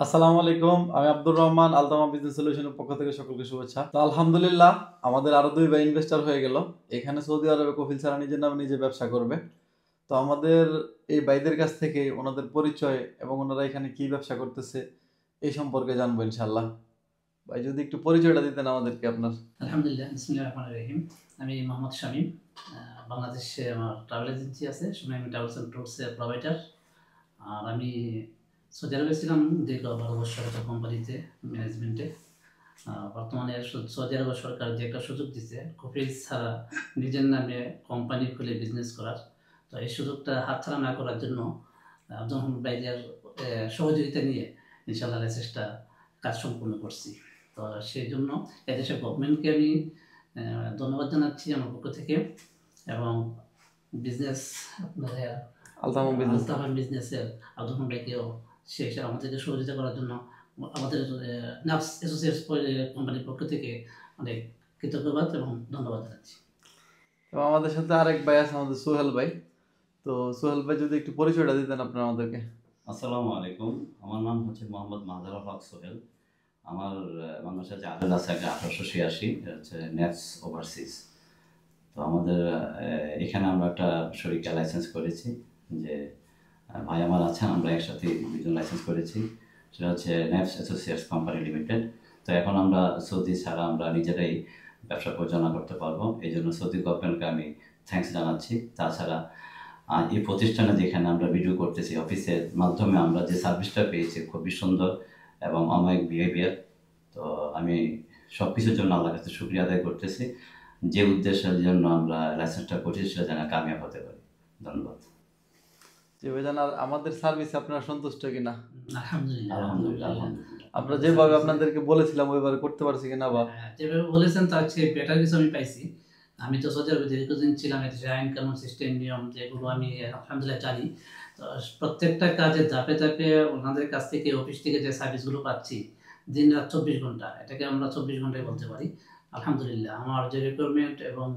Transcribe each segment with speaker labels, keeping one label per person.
Speaker 1: আসসালামু আলাইকুম, আমি আব্দুর রহমান, আলতামা বিজনেস সলিউশনের পক্ষ থেকে সকলকে শুভেচ্ছা। তো আলহামদুলিল্লাহ, আমাদের আরো 2 ভাই ইনভেস্টর হয়ে গেল। এখানে সৌদি আরবে কফিল ছাড়া নিজের নামে নিজে ব্যবসা করবে। তো আমাদের এই ভাইদের কাছ থেকে ওনাদের পরিচয় এবং ওনারা এখানে কি ব্যবসা করতেছে এই সম্পর্কে জানবো ইনশাল্লাহ। ভাই যদি একটু পরিচয়টা দিতেন আমাদেরকে আপনার।
Speaker 2: আলহামদুলিল্লাহ, বিসমিল্লাহির রহমানির রহিম। আমি মোহাম্মদ শামীম। বাংলাদেশে আমার ট্রাভেল এজেন্সি আছে, সুনামি ট্রাভেলস অ্যান্ড ট্যুরসের প্রোভাইডার। আর আমি সৌদি আরবে ছিলাম দীর্ঘ 12 বছর একটা কোম্পানিতে ম্যানেজমেন্টে। বর্তমানে সৌদি আরব সরকার যে একটা সুযোগ দিচ্ছে কফিল ছাড়া নিজের নামে কোম্পানি খুলে বিজনেস করার, তো এই সুযোগটা হাতছাড়া না করার জন্য আব্দুল ভাইদের সহযোগিতা নিয়ে ইনশাআল্লাহ লাইসেন্সটা কাজ সম্পূর্ণ করছি। তো সেই জন্য এদেশের গভর্নমেন্টকে আমি ধন্যবাদ জানাচ্ছি আমার পক্ষ থেকে, এবং বিজনেস আপনাদের
Speaker 1: আলতামা বিজনেস।
Speaker 2: আলতামা বিজনেসের আব্দুল ভাইকেও সে আমাদেরকে সহযোগিতা করার জন্য আমাদের নাফস অ্যাসোসিয়েটস কোম্পানির পক্ষ থেকে অনেক কৃতজ্ঞবাদ এবং ধন্যবাদ জানাচ্ছি।
Speaker 1: এবং আমাদের সাথে আরেক ভাই আছে, আমাদের সোহেল ভাই। তো সোহেল ভাই যদি একটু পরিচয়টা দিতেন আপনার আমাদেরকে।
Speaker 3: আসসালামু আলাইকুম, আমার নাম হচ্ছে মোহাম্মদ মাহজারুল হক সোহেল। আমার বাংলাদেশে যে আদালত আছে 1886, এটা হচ্ছে নেটস ওভারসিজ। তো আমাদের এখানে আমরা একটা শরীরকে লাইসেন্স করেছি, যে ভাই আমার আছেন, আমরা একসাথে দুজন লাইসেন্স করেছি, সেটা হচ্ছে নেটস অ্যাসোসিয়েটস কোম্পানি লিমিটেড। তো এখন আমরা সৌদি ছাড়া আমরা নিজেরাই ব্যবসা পরিচালনা করতে পারবো, এই জন্য সৌদি গভর্নমেন্টকে আমি থ্যাঙ্কস জানাচ্ছি। তাছাড়া এই প্রতিষ্ঠানে যেখানে আমরা ভিডিও করতেছি, অফিসের মাধ্যমে আমরা যে সার্ভিসটা পেয়েছি খুবই সুন্দর এবং অমায়িক বিহেভিয়ার। তো আমি সব কিছুর জন্য আল্লাহর কাছে শুকরিয়া আদায় করতেছি, যে উদ্দেশ্যের জন্য আমরা লাইসেন্সটা করছি সেটা যেন কামিয়াব হতে পারি। ধন্যবাদ।
Speaker 1: যে ভাইজান, আর আমাদের সার্ভিসে আপনারা সন্তুষ্ট কিনা?
Speaker 2: আলহামদুলিল্লাহ,
Speaker 3: আলহামদুলিল্লাহ, আলহামদুলিল্লাহ।
Speaker 1: আমরা যেভাবে আপনাদেরকে বলেছিলাম ওইভাবে করতে পারছি কিনা বা?
Speaker 2: যেভাবে বলেছেন তার চেয়ে বেটার কিছু আমি পাইছি। আমি তো সৌদি আরবে দীর্ঘদিন ছিলাম, এদেশে আইন কানুন সিস্টেম নিয়ম যেগুলো আমি আলহামদুলিল্লাহ জানি। তো প্রত্যেকটা কাজে ধাপে ধাপে ওনাদের কাছ থেকে, অফিস থেকে যে সার্ভিসগুলো পাচ্ছি দিন রাত 24 ঘন্টা, এটাকে আমরা 24 ঘন্টায় বলতে পারি। আলহামদুলিল্লাহ, আমার যে রিকোয়ারমেন্ট এবং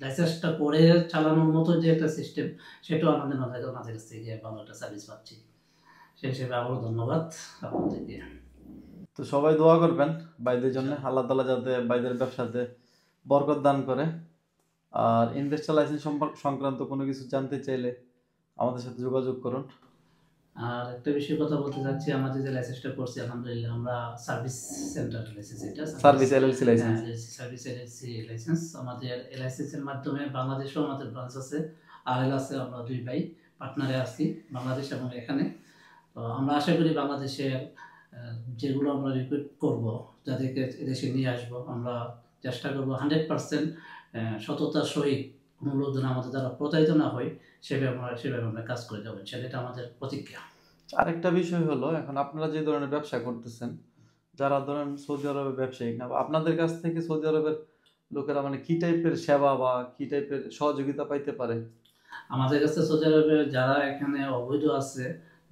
Speaker 2: লাইসেন্সটা করে চালানোর মতো যে একটা সিস্টেম, সেটাও আমাদের ওনাদের কাছ থেকে ভালো একটা সার্ভিস পাচ্ছি। সেই হিসেবে আবারও ধন্যবাদ আপনাদেরকে।
Speaker 1: তো সবাই দোয়া করবেন ভাইদের জন্য, আল্লাহ তাআলা যাতে ভাইদের ব্যবসাতে বরকত দান করে। আর ইনভেস্টর লাইসেন্স সংক্রান্ত কোনো কিছু জানতে চাইলে আমাদের সাথে যোগাযোগ করুন।
Speaker 2: আর একটা বিষয় কথা বলতে চাচ্ছি, আমাদের যে লাইসেন্সটা করছি আলহামদুলিল্লাহ, আমরা সার্ভিস সেন্টার লাইসেন্স, এটা
Speaker 1: service LLC licence.
Speaker 2: Service LLC licence. আমাদের এই লাইসেন্সের মাধ্যমে বাংলাদেশেও আমাদের ব্রাঞ্চ আছে, আরএল আছে। আমরা 2 ভাই পার্টনারে আছি, বাংলাদেশ এবং এখানে। তো আমরা আশা করি বাংলাদেশের যেগুলো আমরা রিক্রুট করবো, যাদেরকে এদেশে নিয়ে আসবো, আমরা চেষ্টা করবো 100% সততার সহিত কোনো লোকজন আমাদের দ্বারা প্রতারিত না হয়, সেভাবে আমরা কাজ করে যাবো, সেটা আমাদের প্রতিজ্ঞা।
Speaker 1: আরেকটা বিষয় হলো, এখন আপনারা যে ধরনের ব্যবসা করতেছেন, যারা ধরেন সৌদি আরবে ব্যবসায়িক না, বা আপনাদের কাছ থেকে সৌদি আরবের লোকেরা মানে কি টাইপের সেবা বা কি টাইপের সহযোগিতা পাইতে পারে?
Speaker 2: আমাদের কাছে সৌদি আরবে যারা এখানে অবৈধ আছে,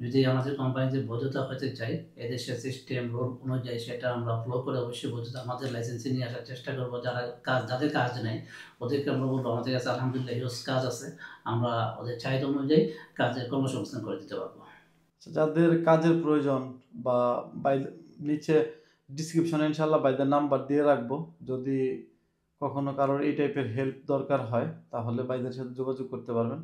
Speaker 2: যদি আমাদের কোম্পানিতে বৈধতা হতে চাই, এদেশের সিস্টেম রুল অনুযায়ী সেটা আমরা ফলো করে অবশ্যই বৈধতা আমাদের লাইসেন্সে নিয়ে আসার চেষ্টা করবো। যাদের কাজ নেই ওদেরকে আমরা বলবো আমাদের কাছে আলহামদুলিল্লাহ হিউজ কাজ আছে, আমরা ওদের চাহিদা অনুযায়ী কাজের কর্মসংস্থান করে দিতে পারবো।
Speaker 1: যাদের কাজের প্রয়োজন, বা বাই নিচে ডিসক্রিপশনে ইনশাল্লাহ ভাইদের নাম্বার দিয়ে রাখবো, যদি কখনো কারোর এই টাইপের হেল্প দরকার হয় তাহলে ভাইদের সাথে যোগাযোগ করতে পারবেন।